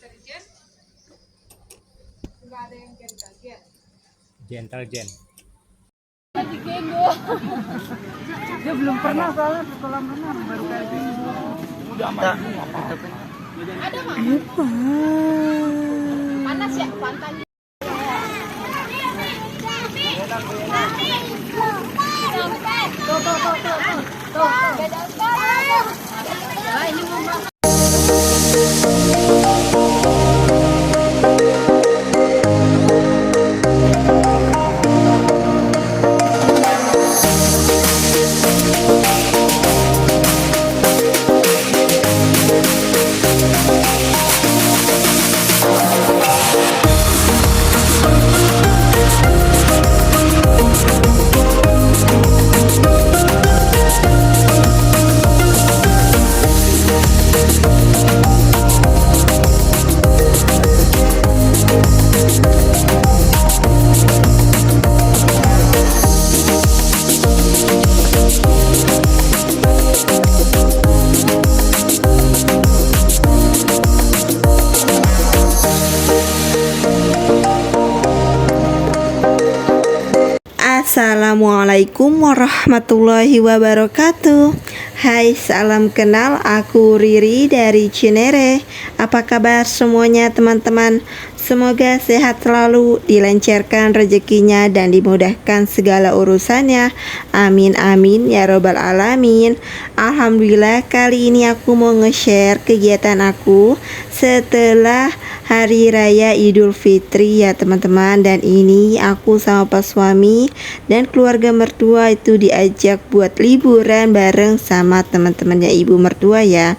deterjen nggak ada yang deterjen. Gentle Gen. Dia belum pernah soalnya ke kolam renang baru kayak gini. Udah aman. Ada mah. Panas ya pantai. Assalamualaikum warahmatullahi wabarakatuh. Hai, salam kenal, aku Riri dari Cinere. Apa kabar semuanya teman-teman? Semoga sehat selalu, dilancarkan rezekinya dan dimudahkan segala urusannya. Amin amin ya robbal alamin. Alhamdulillah, kali ini aku mau nge-share kegiatan aku setelah Hari Raya Idul Fitri ya teman-teman. Dan ini aku sama pas suami dan keluarga mertua itu diajak buat liburan bareng sama teman-temannya ibu mertua ya.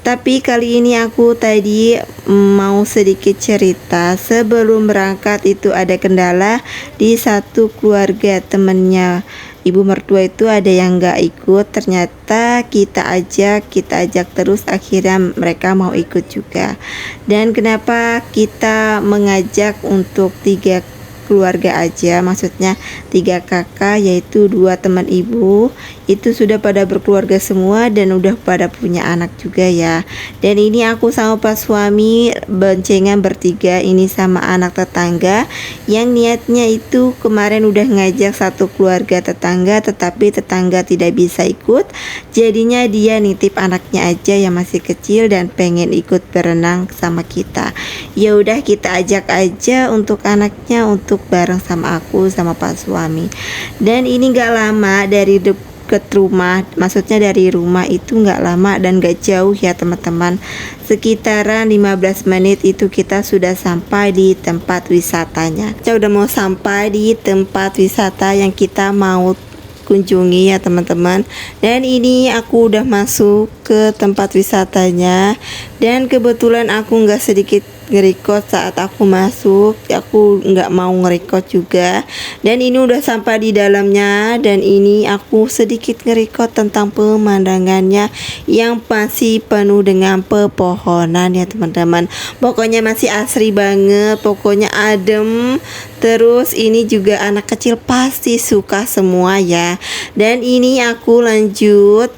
Tapi kali ini aku tadi mau sedikit cerita. Sebelum berangkat itu ada kendala di satu keluarga temennya ibu mertua, itu ada yang gak ikut. Ternyata kita ajak terus, akhirnya mereka mau ikut juga. Dan kenapa kita mengajak untuk 3 keluarga aja, maksudnya 3 kakak, yaitu 2 teman ibu itu sudah pada berkeluarga semua dan udah pada punya anak juga ya. Dan ini aku sama pas suami boncengan bertiga ini sama anak tetangga yang niatnya itu kemarin udah ngajak satu keluarga tetangga, tetapi tetangga tidak bisa ikut, jadinya dia nitip anaknya aja yang masih kecil dan pengen ikut berenang sama kita. Ya udah, kita ajak aja untuk anaknya untuk bareng sama aku sama pak suami. Dan ini gak lama dari deket rumah, maksudnya dari rumah itu gak lama dan gak jauh ya teman-teman. Sekitaran 15 menit itu kita sudah sampai di tempat wisatanya. Kita udah mau sampai di tempat wisata yang kita mau kunjungi ya teman-teman. Dan ini aku udah masuk ke tempat wisatanya dan kebetulan aku nggak sedikit nge-record saat aku masuk, aku nggak mau nge-record juga. Dan ini udah sampai di dalamnya dan ini aku sedikit nge-record tentang pemandangannya yang masih penuh dengan pepohonan ya teman-teman. Pokoknya masih asri banget, pokoknya adem. Terus ini juga anak kecil pasti suka semua ya. Dan ini aku lanjut,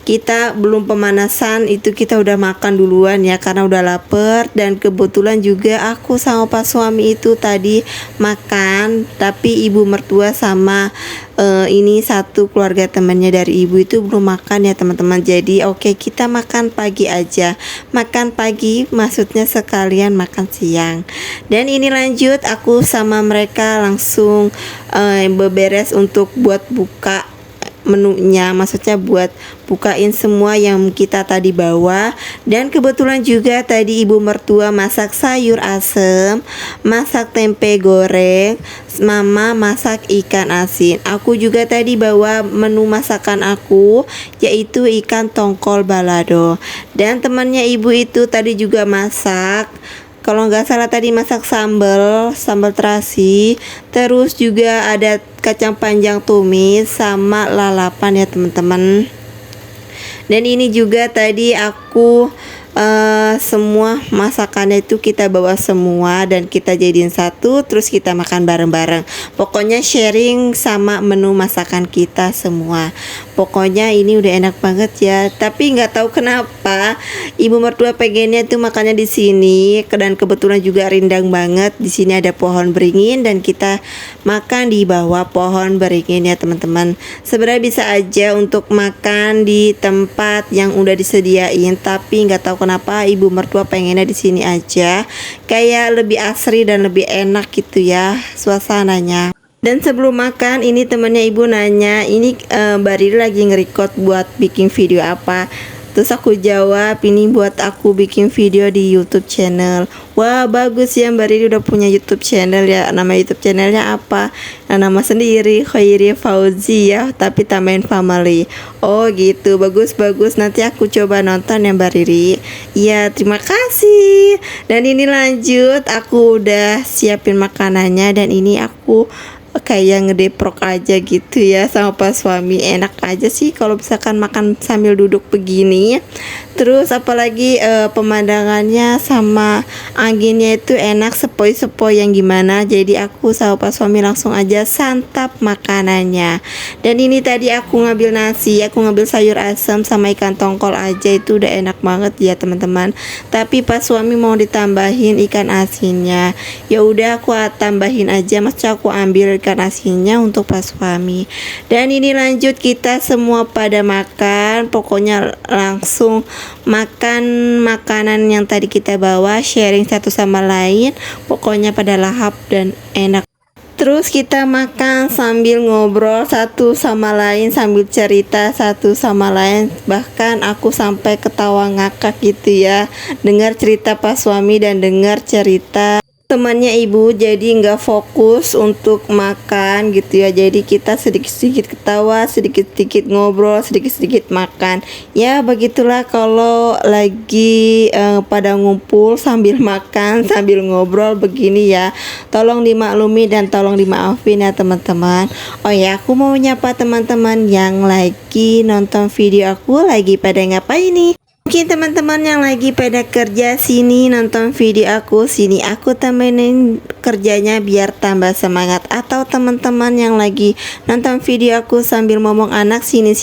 kita belum pemanasan itu kita udah makan duluan ya karena udah lapar. Dan kebetulan juga aku sama pak suami itu tadi makan, tapi ibu mertua sama ini satu keluarga temannya dari ibu itu belum makan ya teman-teman. Jadi oke, kita makan pagi aja. Makan pagi maksudnya sekalian makan siang. Dan ini lanjut aku sama mereka langsung beberes untuk buat buka menunya, maksudnya buat bukain semua yang kita tadi bawa. Dan kebetulan juga tadi ibu mertua masak sayur asem, masak tempe goreng, mama masak ikan asin. Aku juga tadi bawa menu masakan aku, yaitu ikan tongkol balado. Dan temannya ibu itu tadi juga masak, kalau nggak salah tadi masak sambal terasi, terus juga ada kacang panjang tumis sama lalapan ya teman-teman. Dan ini juga tadi aku semua masakannya itu kita bawa semua dan kita jadiin satu, terus kita makan bareng-bareng. Pokoknya sharing sama menu masakan kita semua. Pokoknya ini udah enak banget ya. Tapi nggak tahu kenapa ibu mertua pengennya tuh makannya di sini, dan kebetulan juga rindang banget. Di sini ada pohon beringin dan kita makan di bawah pohon beringin ya teman-teman. Sebenarnya bisa aja untuk makan di tempat yang udah disediain, tapi nggak tahu kenapa ibu mertua pengennya di sini aja. Kayak lebih asri dan lebih enak gitu ya suasananya. Dan sebelum makan ini temennya ibu nanya, ini Mbak Riri lagi nge-record buat bikin video apa? Terus aku jawab, ini buat aku bikin video di YouTube channel. Wah bagus ya, Mbak Riri udah punya YouTube channel ya. Nama YouTube channelnya apa? Nah, nama sendiri Khairi Fauzi ya, tapi tambahin family. Oh gitu, bagus. Nanti aku coba nonton ya Mbak Riri. Ya terima kasih. Dan ini lanjut, aku udah siapin makanannya dan ini aku kayak ngedeprok aja gitu ya sama pas suami. Enak aja sih kalau misalkan makan sambil duduk begini. Terus apalagi pemandangannya sama anginnya itu enak, sepoi-sepoi yang gimana. Jadi aku sama pas suami langsung aja santap makanannya. Dan ini tadi aku ngambil nasi, aku ngambil sayur asam sama ikan tongkol aja, itu udah enak banget ya teman-teman. Tapi pas suami mau ditambahin ikan asinnya, ya udah aku tambahin aja, maksudnya aku ambil ikan asinnya untuk pas suami. Dan ini lanjut, kita semua pada makan, pokoknya langsung makan makanan yang tadi kita bawa, sharing satu sama lain, pokoknya pada lahap dan enak. Terus kita makan sambil ngobrol satu sama lain, sambil cerita satu sama lain. Bahkan aku sampai ketawa ngakak gitu ya, dengar cerita pas suami dan dengar cerita temannya ibu. Jadi nggak fokus untuk makan gitu ya, jadi kita sedikit-sedikit ketawa, sedikit-sedikit ngobrol, sedikit-sedikit makan. Ya begitulah kalau lagi pada ngumpul sambil makan sambil ngobrol begini ya. Tolong dimaklumi dan tolong dimaafin ya teman-teman. Oh ya, aku mau nyapa teman-teman yang lagi nonton video aku, lagi pada ngapain nih? Mungkin teman-teman yang lagi pada kerja, sini nonton video aku, sini aku temenin kerjanya biar tambah semangat. Atau teman-teman yang lagi nonton video aku sambil ngomong anak, sini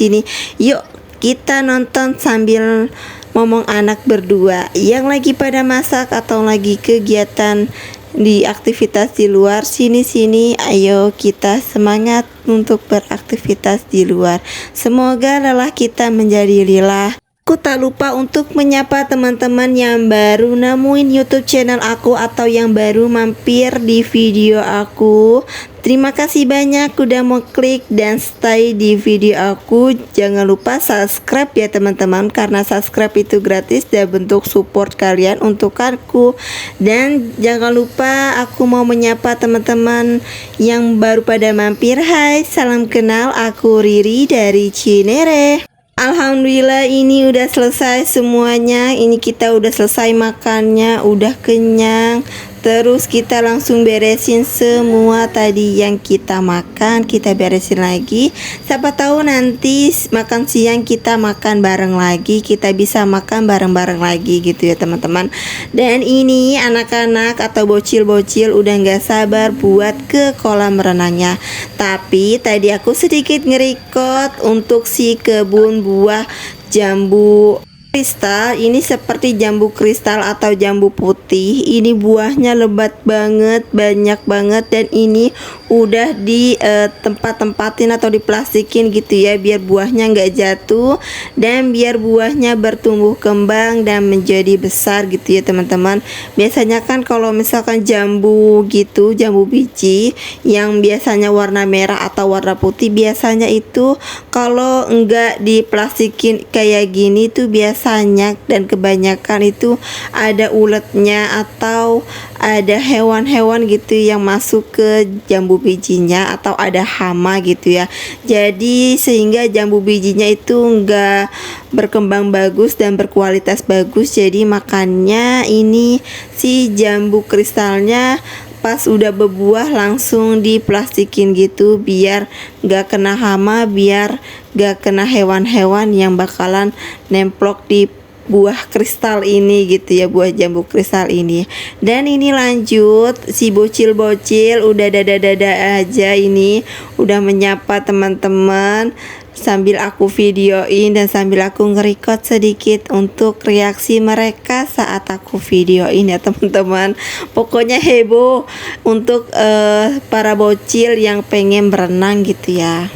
yuk kita nonton sambil ngomong anak berdua. Yang lagi pada masak atau lagi kegiatan di aktivitas di luar, sini ayo kita semangat untuk beraktivitas di luar. Semoga lelah kita menjadi lillah. Aku tak lupa untuk menyapa teman-teman yang baru nemuin YouTube channel aku atau yang baru mampir di video aku. Terima kasih banyak udah mau klik dan stay di video aku. Jangan lupa subscribe ya teman-teman, karena subscribe itu gratis dan bentuk support kalian untuk aku. Dan jangan lupa aku mau menyapa teman-teman yang baru pada mampir. Hai, salam kenal, aku Riri dari Cinere. Alhamdulillah ini udah selesai semuanya. Ini kita udah selesai makannya, udah kenyang. Terus kita langsung beresin semua tadi yang kita makan, kita beresin lagi. Siapa tahu nanti makan siang kita makan bareng lagi, kita bisa makan bareng-bareng lagi gitu ya teman-teman. Dan ini anak-anak atau bocil-bocil udah nggak sabar buat ke kolam renangnya. Tapi tadi aku sedikit nge-record untuk si kebun buah jambu kristal. Ini seperti jambu kristal atau jambu putih. Ini buahnya lebat banget, banyak banget, dan ini udah di tempat-tempatin atau diplastikin gitu ya, biar buahnya nggak jatuh dan biar buahnya bertumbuh kembang dan menjadi besar gitu ya teman-teman. Biasanya kan kalau misalkan jambu gitu, jambu biji yang biasanya warna merah atau warna putih, biasanya itu kalau enggak diplastikin kayak gini tuh biasanya dan kebanyakan itu ada uletnya atau ada hewan-hewan gitu yang masuk ke jambu bijinya atau ada hama gitu ya. Jadi sehingga jambu bijinya itu enggak berkembang bagus dan berkualitas bagus. Jadi makannya ini si jambu kristalnya pas udah berbuah langsung diplastikin gitu biar gak kena hama, biar gak kena hewan-hewan yang bakalan nemplok di buah kristal ini gitu ya, buah jambu kristal ini. Dan ini lanjut, si bocil-bocil udah dada-dada aja, ini udah menyapa teman-teman. sambil aku videoin dan sambil aku nge-record sedikit untuk reaksi mereka saat aku videoin ya teman-teman. Pokoknya heboh untuk para bocil yang pengen berenang gitu ya.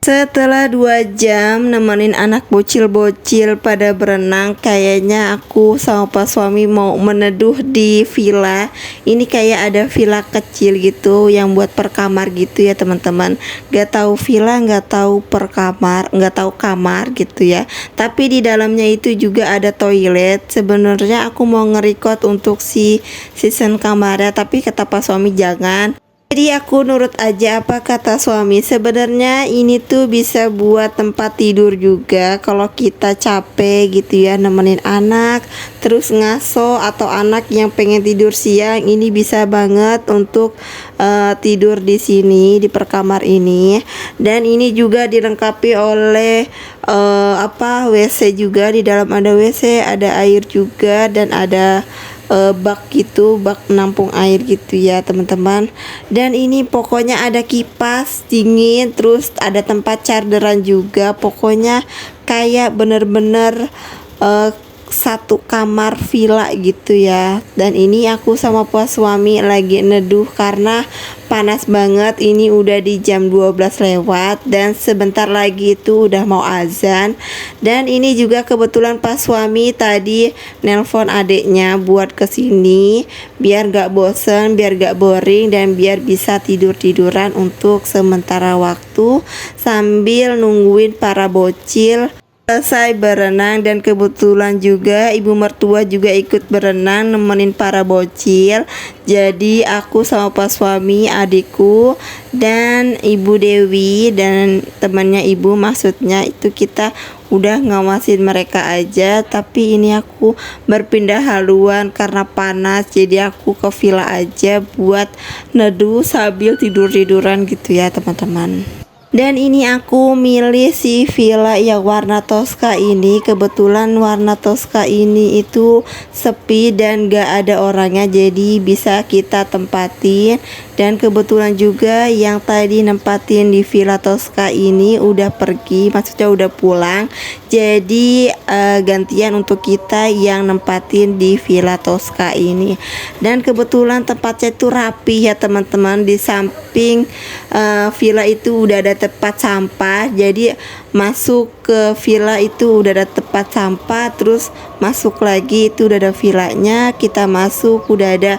Setelah 2 jam nemenin anak bocil-bocil pada berenang, kayaknya aku sama pas suami mau meneduh di villa. Ini kayak ada villa kecil gitu yang buat per kamar gitu ya teman-teman. Gak tahu villa, gak tahu per kamar, gak tahu kamar gitu ya. Tapi di dalamnya itu juga ada toilet. Sebenarnya aku mau nge-record untuk si season kamarnya, tapi kata pas suami jangan. Jadi aku nurut aja apa kata suami. Sebenarnya ini tuh bisa buat tempat tidur juga kalau kita capek gitu ya, nemenin anak terus ngaso atau anak yang pengen tidur siang, ini bisa banget untuk tidur di sini di perkamar ini. Dan ini juga dilengkapi oleh WC juga. Di dalam ada WC, ada air juga, dan ada bak gitu, bak menampung air gitu ya teman-teman. Dan ini pokoknya ada kipas dingin, terus ada tempat chargeran juga. Pokoknya kayak bener-bener satu kamar villa gitu ya. Dan ini aku sama pas suami lagi neduh karena panas banget. Ini udah di jam 12 lewat dan sebentar lagi itu udah mau azan. Dan ini juga kebetulan pas suami tadi nelpon adiknya buat kesini biar gak bosen, biar gak boring, dan biar bisa tidur-tiduran untuk sementara waktu sambil nungguin para bocil selesai berenang. Dan kebetulan juga ibu mertua juga ikut berenang nemenin para bocil. Jadi aku sama pas suami, adikku, dan ibu Dewi dan temannya ibu, maksudnya itu kita udah ngawasin mereka aja. Tapi ini aku berpindah haluan karena panas, jadi aku ke villa aja buat neduh sambil tidur-tiduran gitu ya teman-teman. Dan ini aku milih si villa yang warna Tosca ini. Kebetulan warna Tosca ini itu sepi dan gak ada orangnya, jadi bisa kita tempatin. Dan kebetulan juga yang tadi nempatin di villa Tosca ini udah pergi, maksudnya udah pulang. Jadi gantian untuk kita yang nempatin di villa Tosca ini. Dan kebetulan tempatnya itu rapi ya teman-teman. Di samping villa itu udah ada tempat sampah, jadi masuk ke villa itu udah ada tempat sampah, terus masuk lagi itu udah ada villanya, kita masuk udah ada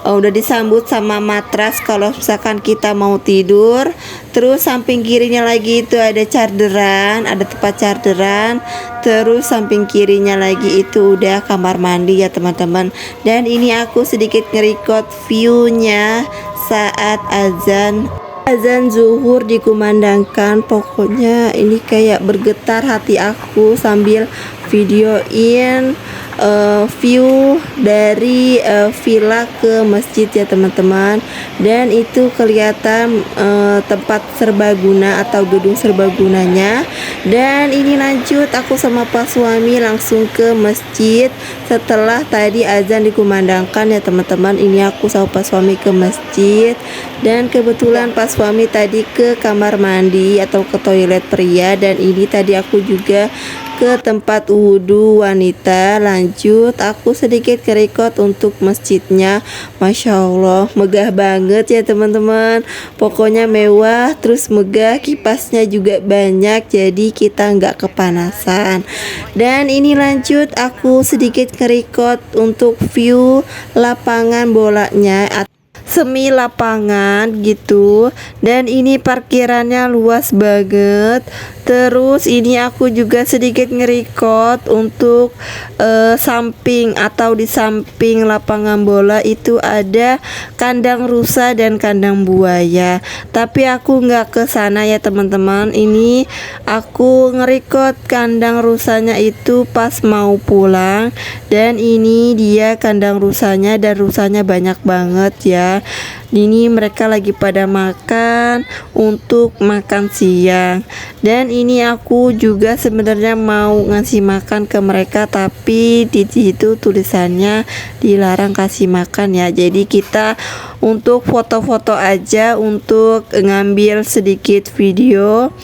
udah disambut sama matras kalau misalkan kita mau tidur. Terus samping kirinya lagi itu ada chargeran, ada tempat chargeran. Terus samping kirinya lagi itu udah kamar mandi ya teman-teman. Dan ini aku sedikit nge-record view-nya saat azan zuhur dikumandangkan. Pokoknya ini kayak bergetar hati aku sambil videoin view dari villa ke masjid ya teman-teman. Dan itu kelihatan tempat serbaguna atau gedung serbagunanya. Dan ini lanjut aku sama pas suami langsung ke masjid setelah tadi azan dikumandangkan ya teman-teman. Ini aku sama pas suami ke masjid, dan kebetulan pas suami tadi ke kamar mandi atau ke toilet pria, dan ini tadi aku juga ke tempat wudhu wanita. Lanjut aku sedikit ke-record untuk masjidnya. Masya Allah megah banget ya teman-teman, pokoknya mewah terus megah, kipasnya juga banyak jadi kita nggak kepanasan. Dan ini lanjut aku sedikit ke-record untuk view lapangan bolanya, semi lapangan gitu. Dan ini parkirannya luas banget. Terus ini aku juga sedikit nge-record untuk samping atau di samping lapangan bola itu ada kandang rusa dan kandang buaya. Tapi aku nggak ke sana ya teman-teman. Ini aku nge-record kandang rusanya itu pas mau pulang. Dan ini dia kandang rusanya, dan rusanya banyak banget ya. Ini mereka lagi pada makan untuk makan siang. Dan ini aku juga sebenarnya mau ngasih makan ke mereka, tapi di situ tulisannya dilarang kasih makan ya. Jadi kita untuk foto-foto aja, untuk ngambil sedikit video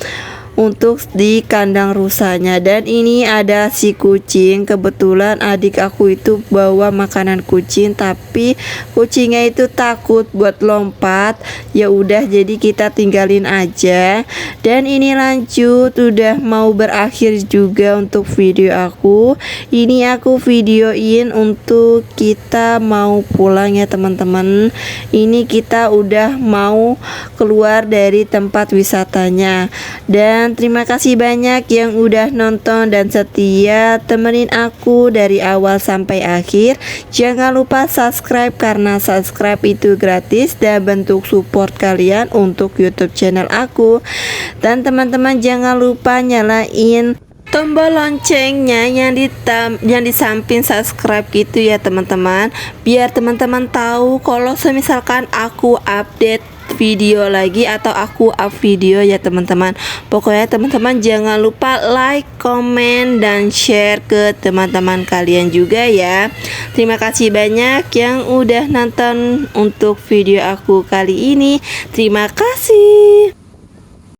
untuk di kandang rusanya. Dan ini ada si kucing. Kebetulan adik aku itu bawa makanan kucing, tapi kucingnya itu takut buat lompat. Ya udah, jadi kita tinggalin aja. Dan ini lanjut udah mau berakhir juga untuk video aku. Ini aku videoin untuk kita mau pulang ya teman-teman. Ini kita udah mau keluar dari tempat wisatanya. Dan terima kasih banyak yang udah nonton dan setia temenin aku dari awal sampai akhir. Jangan lupa subscribe karena subscribe itu gratis dan bentuk support kalian untuk YouTube channel aku. Dan teman-teman jangan lupa nyalain tombol loncengnya yang di samping subscribe gitu ya teman-teman, biar teman-teman tahu kalau semisalkan aku update video lagi atau aku up video ya teman-teman. Pokoknya teman-teman jangan lupa like, komen, dan share ke teman-teman kalian juga ya. Terima kasih banyak yang udah nonton untuk video aku kali ini. Terima kasih.